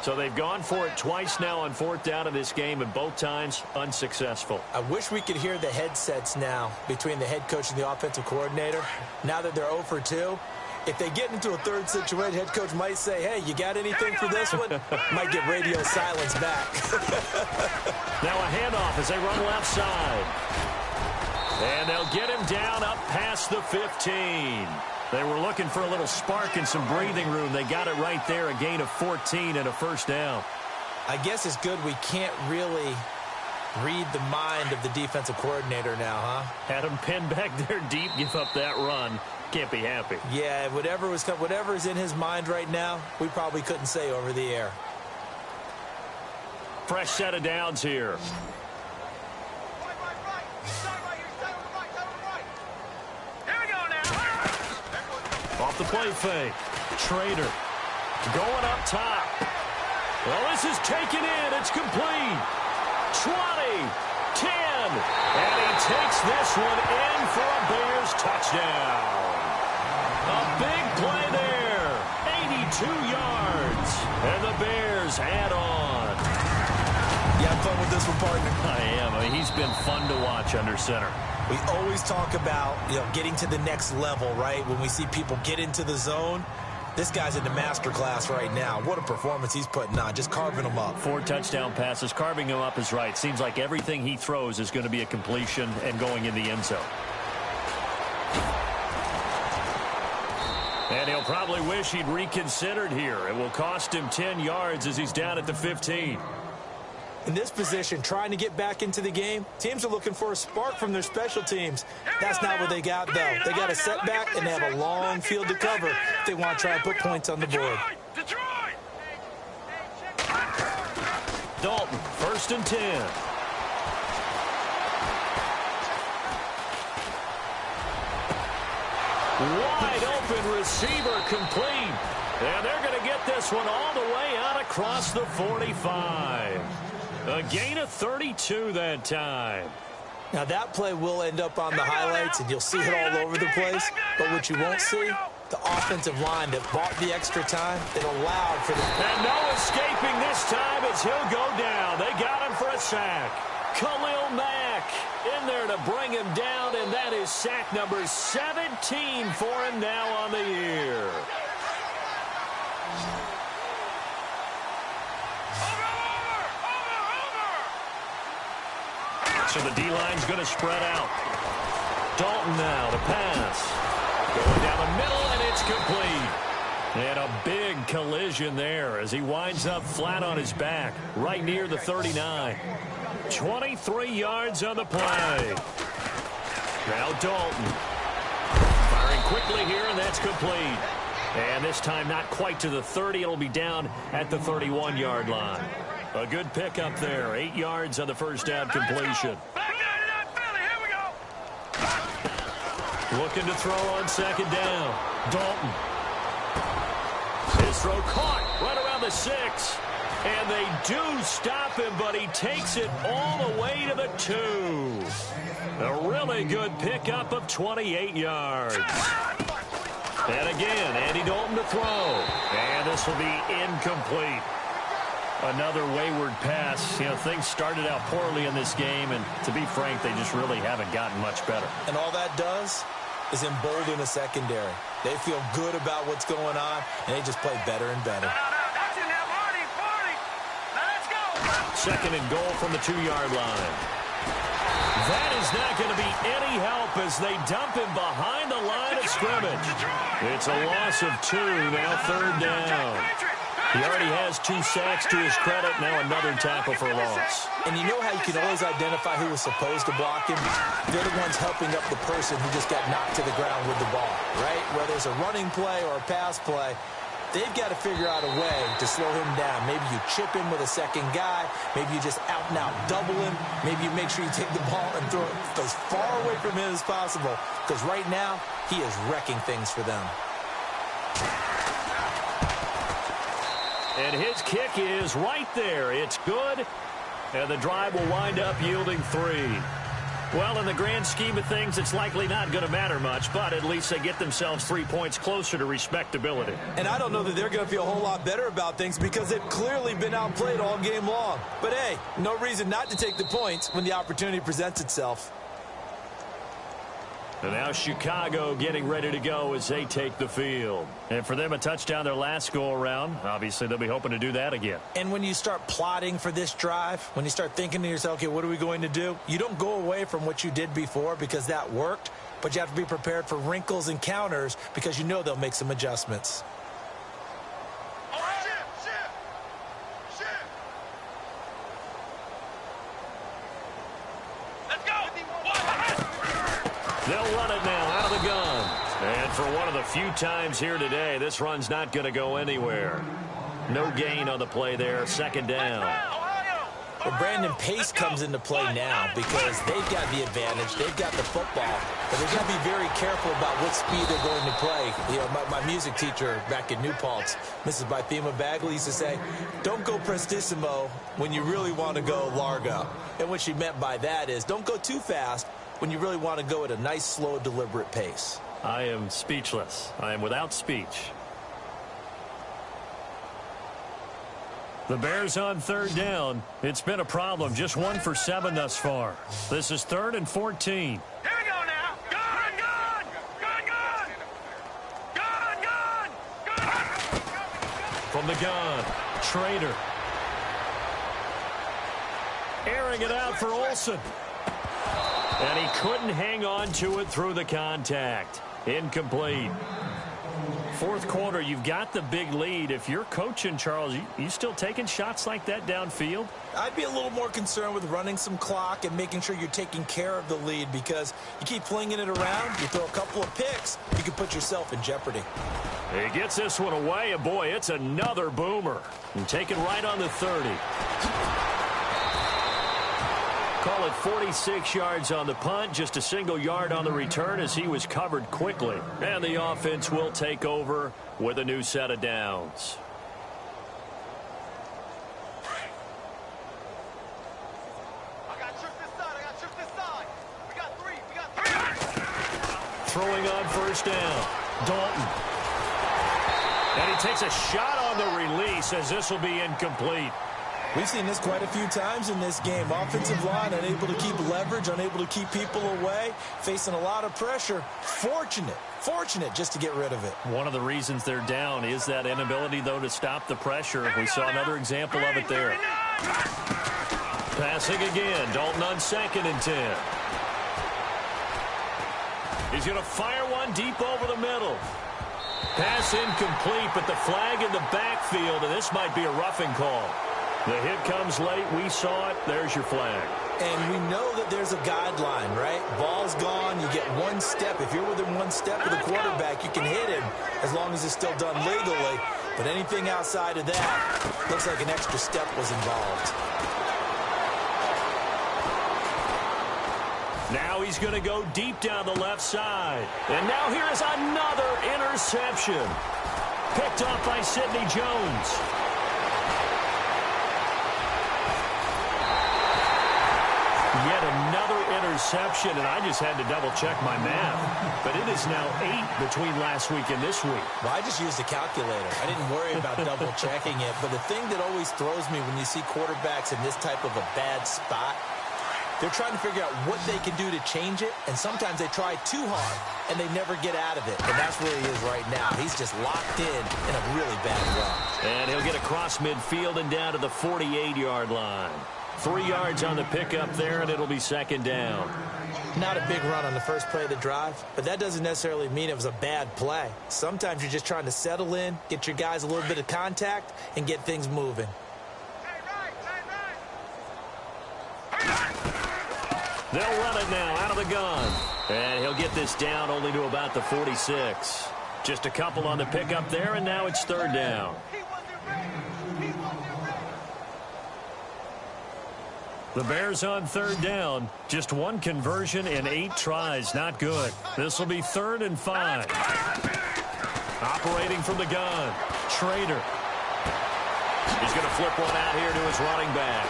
So they've gone for it twice now on 4th down in this game, and both times unsuccessful. I wish we could hear the headsets now between the head coach and the offensive coordinator. Now that they're 0 for 2, if they get into a third situation, head coach might say, hey, you got anything for this one? Might get radio silence back. Now a handoff as they run left side. And they'll get him down up past the 15. They were looking for a little spark and some breathing room. They got it right there, a gain of 14 and a first down. I guess it's good we can't really read the mind of the defensive coordinator now, huh? Had him pinned back there deep, give up that run. Can't be happy. Yeah, whatever's in his mind right now, we probably couldn't say over the air. Fresh set of downs here. Off the play fake. Trader going up top. Well, this is taken in. It's complete. 20, 10. And he takes this one in for a Bears touchdown. A big play there. 82 yards. And the Bears add on. You have fun with this one, partner? I am. I mean, he's been fun to watch under center. We always talk about, getting to the next level, right? When we see people get into the zone, this guy's in the master class right now. What a performance he's putting on, just carving them up. 4 touchdown passes. Carving him up is right. Seems like everything he throws is going to be a completion and going in the end zone. And he'll probably wish he'd reconsidered here. It will cost him 10 yards as he's down at the 15. In this position, trying to get back into the game, teams are looking for a spark from their special teams. That's not what they got, though. They got a setback, and they have a long field to cover if they want to try and put points on the board. Dalton, 1st and 10. Wide open receiver complete. And they're going to get this one all the way out across the 45. A gain of 32 that time. Now, that play will end up on the highlights, and you'll see it all over the place. But what you won't see, the offensive line that bought the extra time, that allowed for the... And no escaping this time as he'll go down. They got him for a sack. Khalil Mack in there to bring him down, and that is sack number 17 for him now on the year. So the D-line's going to spread out. Dalton now to pass. Going down the middle, and it's complete. And a big collision there as he winds up flat on his back, right near the 39. 23 yards on the play. Now Dalton. Firing quickly here, and that's complete. And this time not quite to the 30. It'll be down at the 31-yard line. A good pickup there. 8 yards on the first down completion. Looking to throw on 2nd down. Dalton. His throw caught right around the 6. And they do stop him, but he takes it all the way to the 2. A really good pickup of 28 yards. And again, Andy Dalton to throw. And this will be incomplete. Another wayward pass. Things started out poorly in this game, and to be frank, they just really haven't gotten much better. And all that does is embolden a secondary. They feel good about what's going on, and they just play better and better. Second and goal from the 2-yard line. That is not going to be any help as they dump him behind the line of scrimmage. It's a loss of 2, now 3rd down. He already has 2 sacks to his credit, now another tackle for loss. And you know how you can always identify who was supposed to block him? They're the ones helping up the person who just got knocked to the ground with the ball, right? Whether it's a running play or a pass play, they've got to figure out a way to slow him down. Maybe you chip him with a second guy. Maybe you just out-and-out double him. Maybe you make sure you take the ball and throw it as far away from him as possible, because right now he is wrecking things for them. And his kick is right there. It's good, and the drive will wind up yielding 3. Well, in the grand scheme of things, it's likely not going to matter much, but at least they get themselves 3 points closer to respectability. And I don't know that they're going to feel a whole lot better about things because they've clearly been outplayed all game long. But, hey, no reason not to take the points when the opportunity presents itself. And now Chicago getting ready to go as they take the field. And for them, a touchdown their last go-around. Obviously, they'll be hoping to do that again. And when you start plotting for this drive, when you start thinking to yourself, okay, what are we going to do? You don't go away from what you did before because that worked, but you have to be prepared for wrinkles and counters because you know they'll make some adjustments. They'll run it now out of the gun. And for one of the few times here today, this run's not going to go anywhere. No gain on the play there. Second down. Well, Brandon, pace comes into play now because they've got the advantage. They've got the football. But they've got to be very careful about what speed they're going to play. You know, my music teacher back in New Paltz, Mrs. Bythema Bagley, used to say, don't go prestissimo when you really want to go largo. And what she meant by that is don't go too fast when you really want to go at a nice, slow, deliberate pace. I am speechless. I am without speech. The Bears on third down. It's been a problem. Just 1 for 7 thus far. This is 3rd and 14. Here we go now. Gun! From the gun, Schrader. Airing it out for Olsen. And he couldn't hang on to it through the contact. Incomplete. Fourth quarter, you've got the big lead. If you're coaching, Charles, you still taking shots like that downfield? I'd be a little more concerned with running some clock and making sure you're taking care of the lead because you keep flinging it around, you throw a couple of picks, you can put yourself in jeopardy. He gets this one away, and boy, it's another boomer. And taken right on the 30. Call it 46 yards on the punt, just a single yard on the return as he was covered quickly. And the offense will take over with a new set of downs. Throwing on first down, Dalton. And he takes a shot on the release as this will be incomplete. We've seen this quite a few times in this game. Offensive line unable to keep leverage, unable to keep people away, facing a lot of pressure. Fortunate just to get rid of it. One of the reasons they're down is that inability, though, to stop the pressure. We saw another example of it there. Passing again. Dalton on 2nd and 10. He's going to fire one deep over the middle. Pass incomplete, but the flag in the backfield, and this might be a roughing call. The hit comes late. We saw it. There's your flag. And we know that there's a guideline, right? Ball's gone. You get 1 step. If you're within 1 step of the quarterback, you can hit him as long as it's still done legally. But anything outside of that looks like an extra step was involved. Now he's going to go deep down the left side. And now here is another interception. Picked off by Sidney Jones. Yet another interception, and I just had to double-check my math. But it is now 8 between last week and this week. Well, I just used a calculator. I didn't worry about double-checking it. But the thing that always throws me when you see quarterbacks in this type of a bad spot, they're trying to figure out what they can do to change it, and sometimes they try too hard, and they never get out of it. And that's where he is right now. He's just locked in a really bad run. And he'll get across midfield and down to the 48-yard line. 3 yards on the pickup there, and it'll be 2nd down. Not a big run on the first play of the drive, but that doesn't necessarily mean it was a bad play. Sometimes you're just trying to settle in, get your guys a little bit of contact, and get things moving. They'll run it now out of the gun. And he'll get this down only to about the 46. Just a couple on the pickup there, and now it's third down. The Bears on third down. Just one conversion in 8 tries. Not good. This will be 3rd and 5. Operating from the gun. Schrader. He's going to flip one out here to his running back.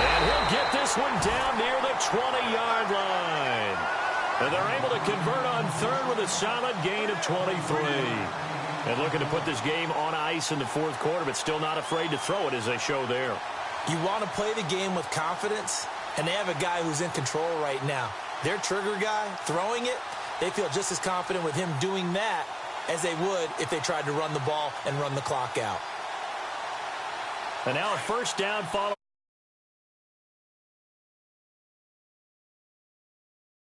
And he'll get this one down near the 20-yard line. And they're able to convert on 3rd with a solid gain of 23. And looking to put this game on ice in the 4th quarter, but still not afraid to throw it as they show there. You want to play the game with confidence, and they have a guy who's in control right now. Their trigger guy, throwing it, they feel just as confident with him doing that as they would if they tried to run the ball and run the clock out. And now a first down follow.